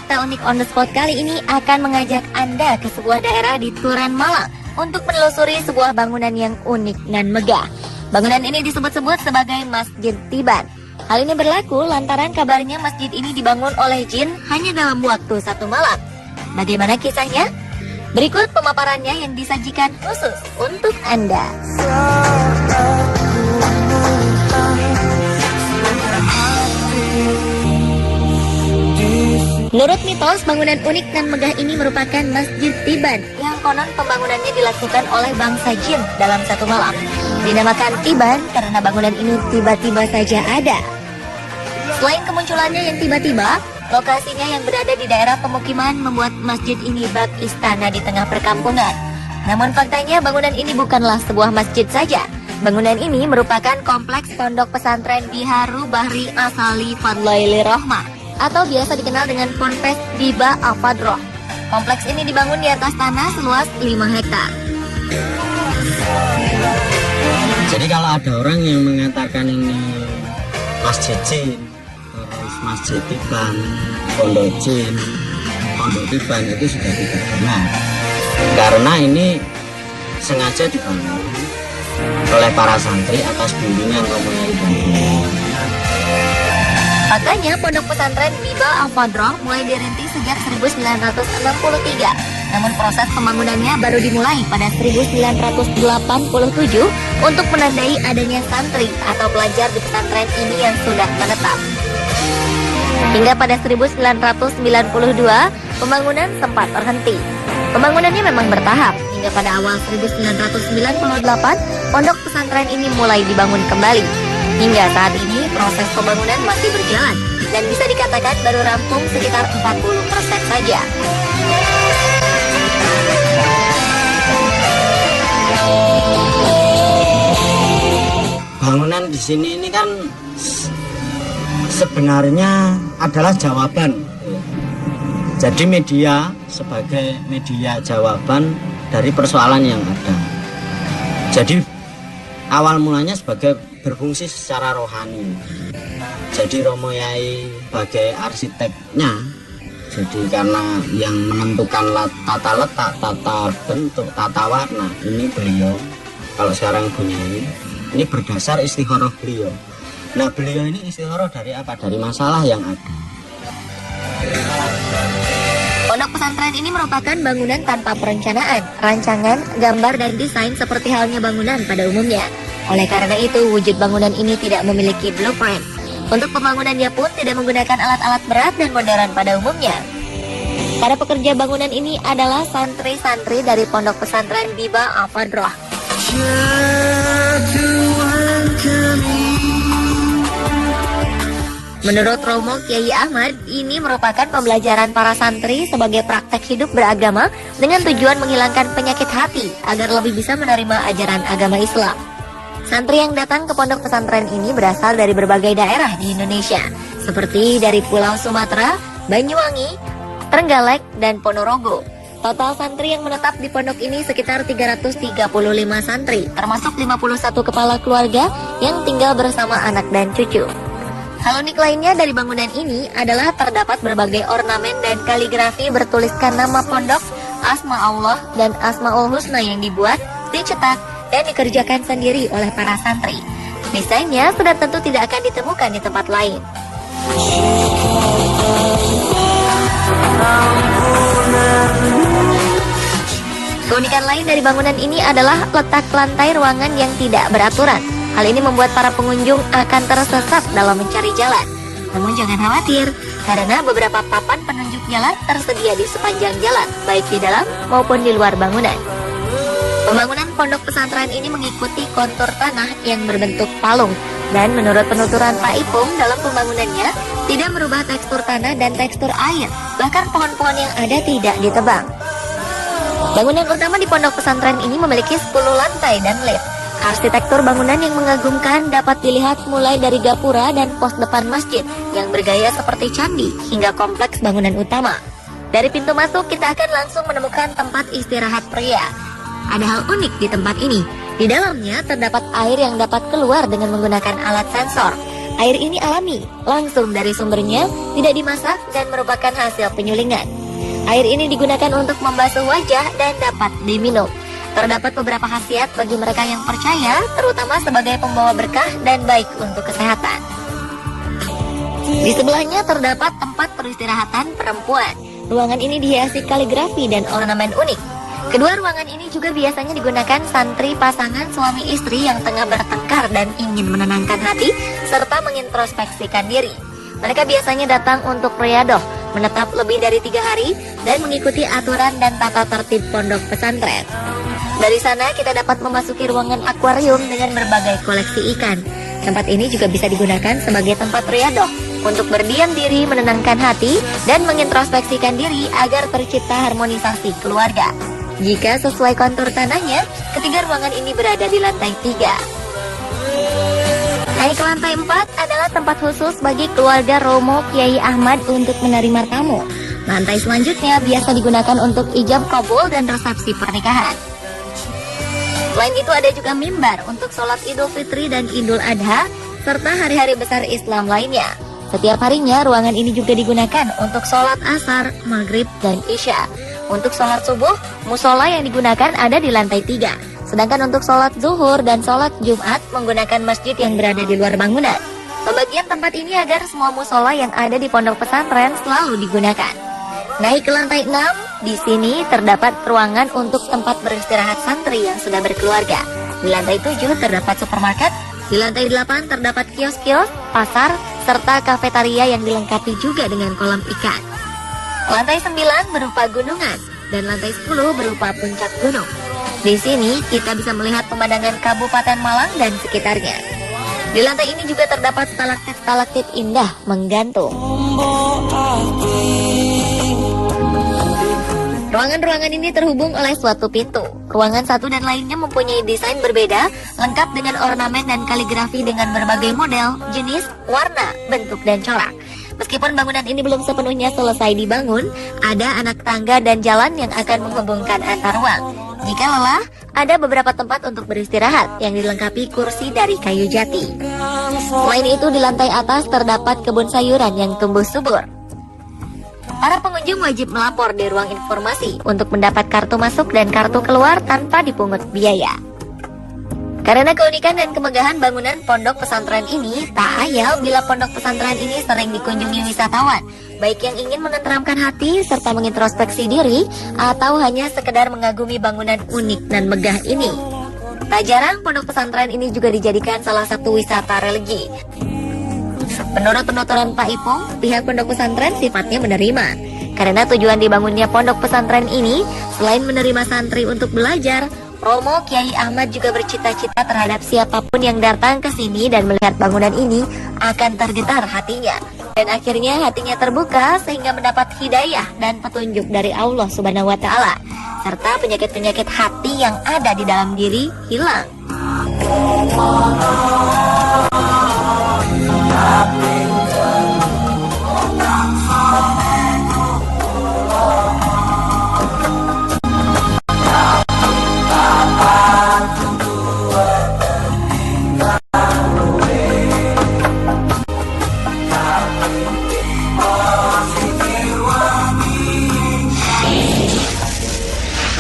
Fakta Unik on the Spot kali ini akan mengajak Anda ke sebuah daerah di Turan Malang untuk menelusuri sebuah bangunan yang unik dan megah. Bangunan ini disebut-sebut sebagai Masjid Tiban. Hal ini berlaku lantaran kabarnya masjid ini dibangun oleh jin hanya dalam waktu 1 malam. Bagaimana kisahnya? Berikut pemaparannya yang disajikan khusus untuk Anda. Menurut mitos, bangunan unik dan megah ini merupakan Masjid Tiban yang konon pembangunannya dilakukan oleh bangsa jin dalam 1 malam. Dinamakan Tiban karena bangunan ini tiba-tiba saja ada. Selain kemunculannya yang tiba-tiba, lokasinya yang berada di daerah pemukiman membuat masjid ini bak istana di tengah perkampungan. Namun faktanya bangunan ini bukanlah sebuah masjid saja. Bangunan ini merupakan kompleks pondok pesantren Biharu Bahri Asali Fadlaili Rohmah atau biasa dikenal dengan Ponpes Diba Al-Fadroh. Kompleks ini dibangun di atas tanah seluas 5 hektar. Jadi kalau ada orang yang mengatakan ini masjid jin, terus masjid Tiban, pondok jin, pondok Tiban, itu sudah tidak benar. Karena ini sengaja dibangun oleh para santri atas bimbingan Romo Yai. Faktanya, pondok pesantren Diba Al-Fadroh mulai dirintis sejak 1963. Namun proses pembangunannya baru dimulai pada 1987 untuk menandai adanya santri atau pelajar di pesantren ini yang sudah menetap. Hingga pada 1992, pembangunan sempat terhenti. Pembangunannya memang bertahap, hingga pada awal 1998, pondok pesantren ini mulai dibangun kembali. Hingga saat ini proses pembangunan masih berjalan dan bisa dikatakan baru rampung sekitar 40% saja. Bangunan di sini ini kan sebenarnya adalah jawaban. Jadi media sebagai media jawaban dari persoalan yang ada. Jadi awal mulanya sebagai berfungsi secara rohani. Jadi Romo Yai sebagai arsiteknya, jadi karena yang menentukan tata letak, tata bentuk, tata warna, ini beliau. Kalau sekarang punya ini berdasar istikharah beliau. Nah, beliau ini istikharah dari apa? Dari masalah yang ada. Pondok pesantren ini merupakan bangunan tanpa perencanaan, rancangan, gambar, dan desain seperti halnya bangunan pada umumnya. Oleh karena itu, wujud bangunan ini tidak memiliki blueprint. Untuk pembangunannya pun tidak menggunakan alat-alat berat dan modern pada umumnya. Para pekerja bangunan ini adalah santri-santri dari pondok pesantren Diba Al-Fadroh. Menurut Romo Kiai Ahmad, ini merupakan pembelajaran para santri sebagai praktek hidup beragama dengan tujuan menghilangkan penyakit hati agar lebih bisa menerima ajaran agama Islam. Santri yang datang ke pondok pesantren ini berasal dari berbagai daerah di Indonesia, seperti dari Pulau Sumatera, Banyuwangi, Trenggalek, dan Ponorogo. Total santri yang menetap di pondok ini sekitar 335 santri, termasuk 51 kepala keluarga yang tinggal bersama anak dan cucu. Hal unik lainnya dari bangunan ini adalah terdapat berbagai ornamen dan kaligrafi bertuliskan nama pondok, asma Allah, dan asmaul husna yang dibuat, dicetak, dan dikerjakan sendiri oleh para santri. Desainnya sudah tentu tidak akan ditemukan di tempat lain. Keunikan lain dari bangunan ini adalah letak lantai ruangan yang tidak beraturan. Hal ini membuat para pengunjung akan tersesat dalam mencari jalan. Namun jangan khawatir, karena beberapa papan penunjuk jalan tersedia di sepanjang jalan, baik di dalam maupun di luar bangunan. Pembangunan pondok pesantren ini mengikuti kontur tanah yang berbentuk palung, dan menurut penuturan Pak Ipung dalam pembangunannya, tidak merubah tekstur tanah dan tekstur air, bahkan pohon-pohon yang ada tidak ditebang. Bangunan utama di pondok pesantren ini memiliki 10 lantai dan lift. Arsitektur bangunan yang mengagumkan dapat dilihat mulai dari gapura dan pos depan masjid yang bergaya seperti candi hingga kompleks bangunan utama. Dari pintu masuk kita akan langsung menemukan tempat istirahat pria. Ada hal unik di tempat ini. Di dalamnya terdapat air yang dapat keluar dengan menggunakan alat sensor. Air ini alami, langsung dari sumbernya, tidak dimasak dan merupakan hasil penyulingan. Air ini digunakan untuk membasuh wajah dan dapat diminum. Terdapat beberapa khasiat bagi mereka yang percaya, terutama sebagai pembawa berkah dan baik untuk kesehatan. Di sebelahnya terdapat tempat peristirahatan perempuan. Ruangan ini dihiasi kaligrafi dan ornamen unik. Kedua ruangan ini juga biasanya digunakan santri pasangan suami istri yang tengah bertengkar dan ingin menenangkan hati serta mengintrospeksikan diri. Mereka biasanya datang untuk riyadoh, menetap lebih dari 3 hari dan mengikuti aturan dan tata tertib pondok pesantren. Dari sana kita dapat memasuki ruangan akuarium dengan berbagai koleksi ikan. Tempat ini juga bisa digunakan sebagai tempat riyadoh untuk berdiam diri, menenangkan hati dan mengintrospeksikan diri agar tercipta harmonisasi keluarga. Jika sesuai kontur tanahnya, ketiga ruangan ini berada di lantai 3. Naik ke lantai 4 adalah tempat khusus bagi keluarga Romo Kiai Ahmad untuk menerima tamu. Lantai selanjutnya biasa digunakan untuk ijab kabul dan resepsi pernikahan. Selain itu ada juga mimbar untuk sholat Idul Fitri dan Idul Adha, serta hari-hari besar Islam lainnya. Setiap harinya ruangan ini juga digunakan untuk sholat asar, maghrib, dan isya. Untuk sholat subuh, musola yang digunakan ada di lantai 3. Sedangkan untuk sholat zuhur dan sholat Jumat menggunakan masjid yang berada di luar bangunan. Pembagian tempat ini agar semua musola yang ada di pondok pesantren selalu digunakan. Naik ke lantai 6, di sini terdapat ruangan untuk tempat beristirahat santri yang sudah berkeluarga. Di lantai 7 terdapat supermarket, di lantai 8 terdapat kios-kios, pasar, serta kafetaria yang dilengkapi juga dengan kolam ikan. Lantai 9 berupa gunungan, dan lantai 10 berupa puncak gunung. Di sini kita bisa melihat pemandangan Kabupaten Malang dan sekitarnya. Di lantai ini juga terdapat stalaktit-stalaktit indah menggantung. Ruangan-ruangan ini terhubung oleh suatu pintu. Ruangan satu dan lainnya mempunyai desain berbeda, lengkap dengan ornamen dan kaligrafi dengan berbagai model, jenis, warna, bentuk, dan corak. Meskipun bangunan ini belum sepenuhnya selesai dibangun, ada anak tangga dan jalan yang akan menghubungkan antar ruang. Jika lelah, ada beberapa tempat untuk beristirahat yang dilengkapi kursi dari kayu jati. Selain itu, di lantai atas terdapat kebun sayuran yang tumbuh subur. Para pengunjung wajib melapor di ruang informasi untuk mendapat kartu masuk dan kartu keluar tanpa dipungut biaya. Karena keunikan dan kemegahan bangunan pondok pesantren ini, tak ayal bila pondok pesantren ini sering dikunjungi wisatawan, baik yang ingin menenteramkan hati serta mengintrospeksi diri, atau hanya sekedar mengagumi bangunan unik dan megah ini. Tak jarang pondok pesantren ini juga dijadikan salah satu wisata religi. Menurut penuturan Pak Ipong, pihak pondok pesantren sifatnya menerima. Karena tujuan dibangunnya pondok pesantren ini, selain menerima santri untuk belajar, Romo Kiai Ahmad juga bercita-cita terhadap siapapun yang datang ke sini dan melihat bangunan ini akan tergetar hatinya. Dan akhirnya hatinya terbuka sehingga mendapat hidayah dan petunjuk dari Allah Subhanahu wa Ta'ala, serta penyakit-penyakit hati yang ada di dalam diri hilang.